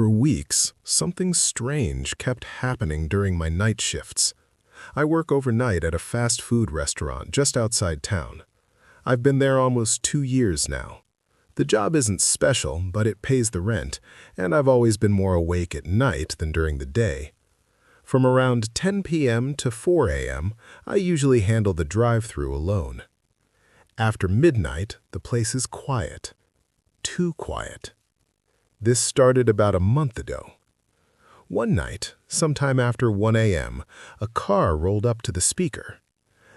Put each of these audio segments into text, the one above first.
For weeks, something strange kept happening during my night shifts. I work overnight at a fast food restaurant just outside town. I've been there almost 2 years now. The job isn't special, but it pays the rent, and I've always been more awake at night than during the day. From around 10 p.m. to 4 a.m., I usually handle the drive-thru alone. After midnight, the place is quiet. Too quiet. This started about a month ago. One night, sometime after 1 a.m., a car rolled up to the speaker.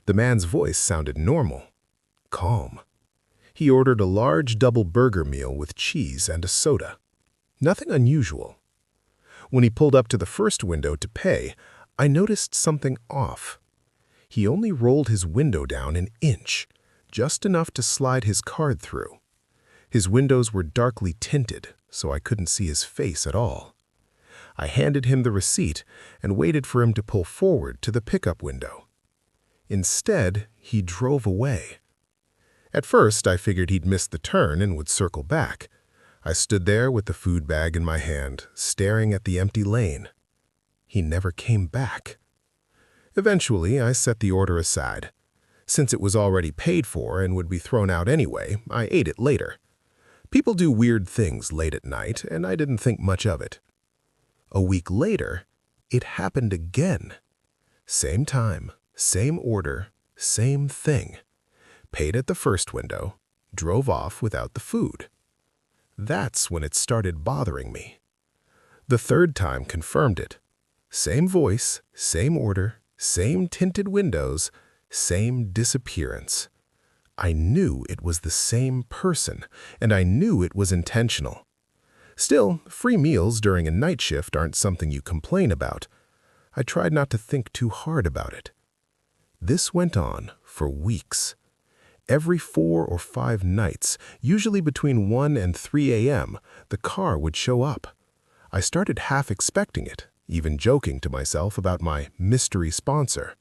The man's voice sounded normal, calm. He ordered a large double burger meal with cheese and a soda. Nothing unusual. When he pulled up to the first window to pay, I noticed something off. He only rolled his window down an inch, just enough to slide his card through. His windows were darkly tinted, so I couldn't see his face at all. I handed him the receipt and waited for him to pull forward to the pickup window. Instead, he drove away. At first, I figured he'd missed the turn and would circle back. I stood there with the food bag in my hand, staring at the empty lane. He never came back. Eventually, I set the order aside. Since it was already paid for and would be thrown out anyway, I ate it later. People do weird things late at night, and I didn't think much of it. A week later, it happened again. Same time, same order, same thing. Paid at the first window, drove off without the food. That's when it started bothering me. The third time confirmed it. Same voice, same order, same tinted windows, same disappearance. I knew it was the same person, and I knew it was intentional. Still, free meals during a night shift aren't something you complain about. I tried not to think too hard about it. This went on for weeks. Every 4 or 5 nights, usually between 1 and 3 a.m., the car would show up. I started half expecting it, even joking to myself about my mystery sponsor.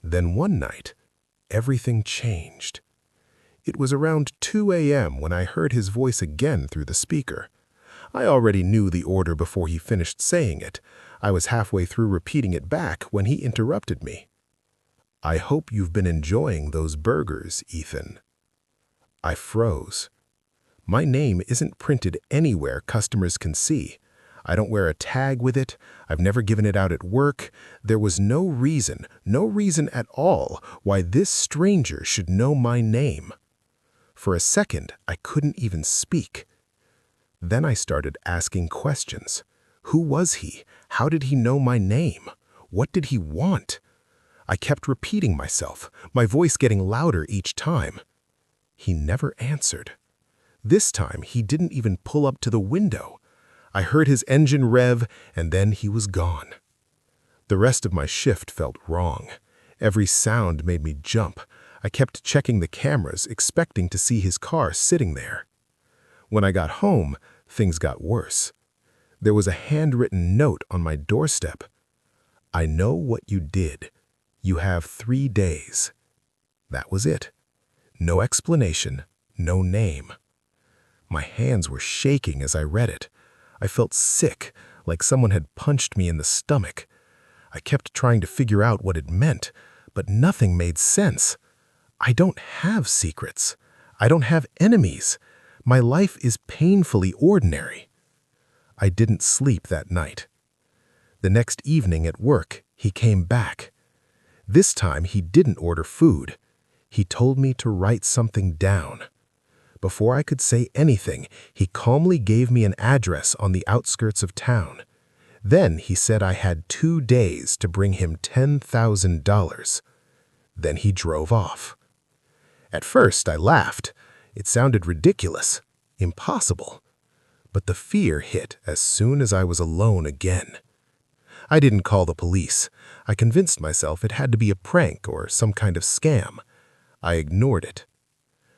Then one night, everything changed. It was around 2 a.m. when I heard his voice again through the speaker. I already knew the order before he finished saying it. I was halfway through repeating it back when he interrupted me. "I hope you've been enjoying those burgers, Ethan." I froze. My name isn't printed anywhere customers can see. I don't wear a tag with it. I've never given it out at work. There was no reason at all, why this stranger should know my name. For a second, I couldn't even speak. Then I started asking questions. Who was he? How did he know my name? What did he want? I kept repeating myself, my voice getting louder each time. He never answered. This time, he didn't even pull up to the window. I heard his engine rev, and then he was gone. The rest of my shift felt wrong. Every sound made me jump. I kept checking the cameras, expecting to see his car sitting there. When I got home, things got worse. There was a handwritten note on my doorstep. "I know what you did. You have 3 days." That was it. No explanation, no name. My hands were shaking as I read it. I felt sick, like someone had punched me in the stomach. I kept trying to figure out what it meant, but nothing made sense. I don't have secrets. I don't have enemies. My life is painfully ordinary. I didn't sleep that night. The next evening at work, he came back. This time, he didn't order food. He told me to write something down. Before I could say anything, he calmly gave me an address on the outskirts of town. Then he said I had 2 days to bring him $10,000. Then he drove off. At first, I laughed. It sounded ridiculous, impossible. But the fear hit as soon as I was alone again. I didn't call the police. I convinced myself it had to be a prank or some kind of scam. I ignored it.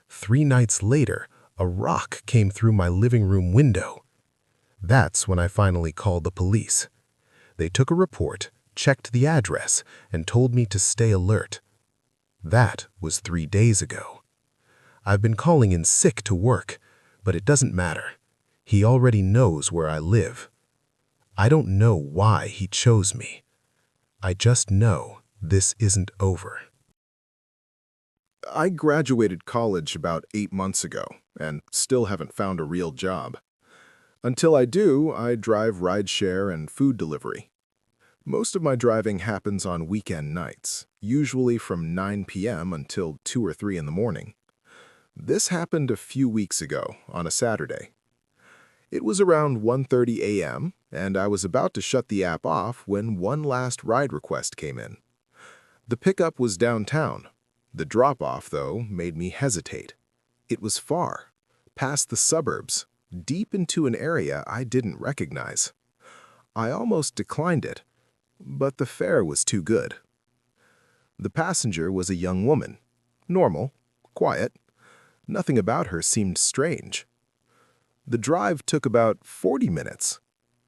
3 nights later, a rock came through my living room window. That's when I finally called the police. They took a report, checked the address, and told me to stay alert. That was 3 days ago. I've been calling in sick to work, but it doesn't matter. He already knows where I live. I don't know why he chose me. I just know this isn't over. I graduated college about 8 months ago and still haven't found a real job. Until I do, I drive rideshare and food delivery. Most of my driving happens on weekend nights, usually from 9 p.m. until 2 or 3 in the morning. This happened a few weeks ago on a Saturday. It was around 1:30 a.m., and I was about to shut the app off when one last ride request came in. The pickup was downtown. The drop-off, though, made me hesitate. It was far, past the suburbs, deep into an area I didn't recognize. I almost declined it, but the fare was too good. The passenger was a young woman. Normal, quiet. Nothing about her seemed strange. The drive took about 40 minutes.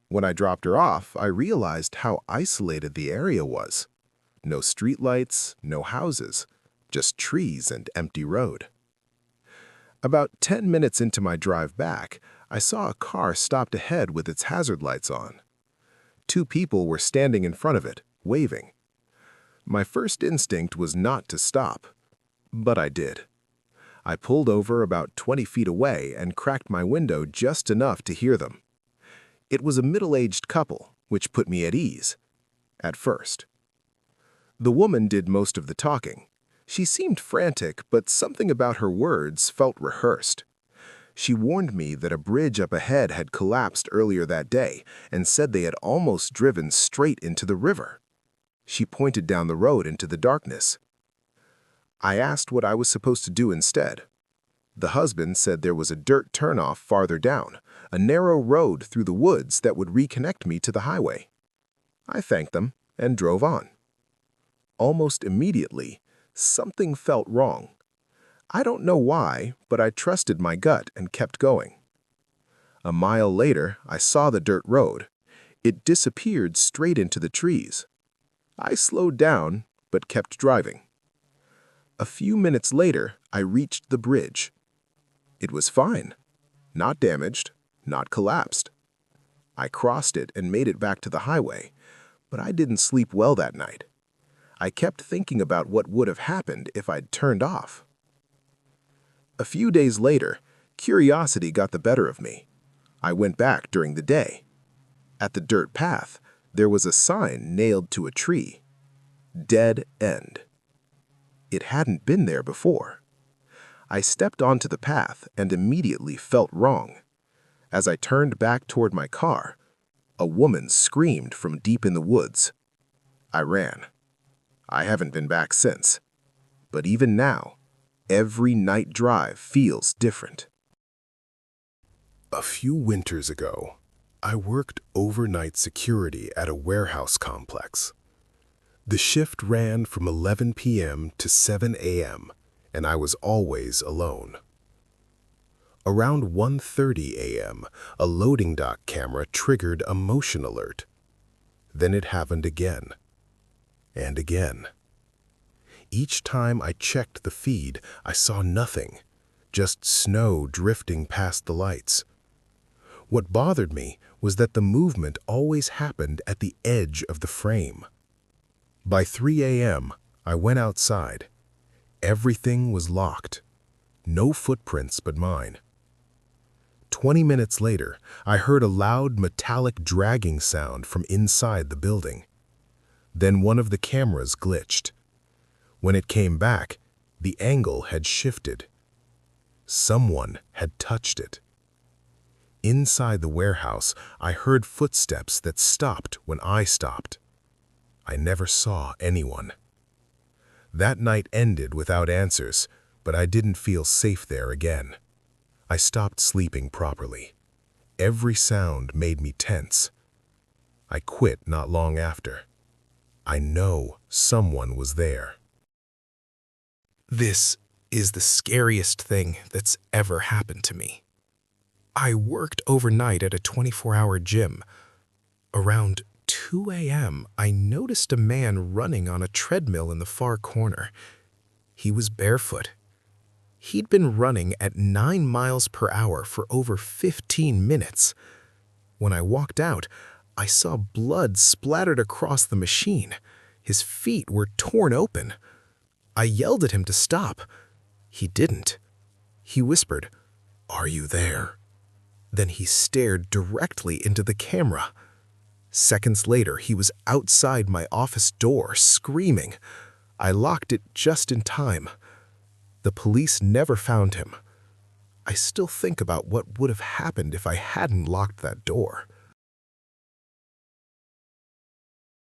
When I dropped her off, I realized how isolated the area was. No streetlights, no houses, just trees and empty road. About 10 minutes into my drive back, I saw a car stopped ahead with its hazard lights on. 2 people were standing in front of it, waving. My first instinct was not to stop, but I did. I pulled over about 20 feet away and cracked my window just enough to hear them. It was a middle-aged couple, which put me at ease, at first. The woman did most of the talking. She seemed frantic, but something about her words felt rehearsed. She warned me that a bridge up ahead had collapsed earlier that day and said they had almost driven straight into the river. She pointed down the road into the darkness. I asked what I was supposed to do instead. The husband said there was a dirt turnoff farther down, a narrow road through the woods that would reconnect me to the highway. I thanked them and drove on. Almost immediately, something felt wrong. I don't know why, but I trusted my gut and kept going. A mile later, I saw the dirt road. It disappeared straight into the trees. I slowed down, but kept driving. A few minutes later, I reached the bridge. It was fine. Not damaged, not collapsed. I crossed it and made it back to the highway, but I didn't sleep well that night. I kept thinking about what would have happened if I'd turned off. A few days later, curiosity got the better of me. I went back during the day. At the dirt path, there was a sign nailed to a tree. Dead end. It hadn't been there before. I stepped onto the path and immediately felt wrong. As I turned back toward my car, a woman screamed from deep in the woods. I ran. I haven't been back since. But even now, every night drive feels different. A few winters ago, I worked overnight security at a warehouse complex. The shift ran from 11 p.m. to 7 a.m., and I was always alone. Around 1:30 a.m., a loading dock camera triggered a motion alert. Then it happened again, and again. Each time I checked the feed, I saw nothing, just snow drifting past the lights. What bothered me was that the movement always happened at the edge of the frame. By 3 a.m., I went outside. Everything was locked. No footprints but mine. 20 minutes later, I heard a loud metallic dragging sound from inside the building. Then one of the cameras glitched. When it came back, the angle had shifted. Someone had touched it. Inside the warehouse, I heard footsteps that stopped when I stopped. I never saw anyone. That night ended without answers, but I didn't feel safe there again. I stopped sleeping properly. Every sound made me tense. I quit not long after. I know someone was there. This is the scariest thing that's ever happened to me. I worked overnight at a 24-hour gym. Around 2 a.m., I noticed a man running on a treadmill in the far corner. He was barefoot. He'd been running at 9 miles per hour for over 15 minutes. When I walked out, I saw blood splattered across the machine. His feet were torn open. I yelled at him to stop. He didn't. He whispered, "Are you there?" Then he stared directly into the camera. Seconds later, he was outside my office door, screaming. I locked it just in time. The police never found him. I still think about what would have happened if I hadn't locked that door.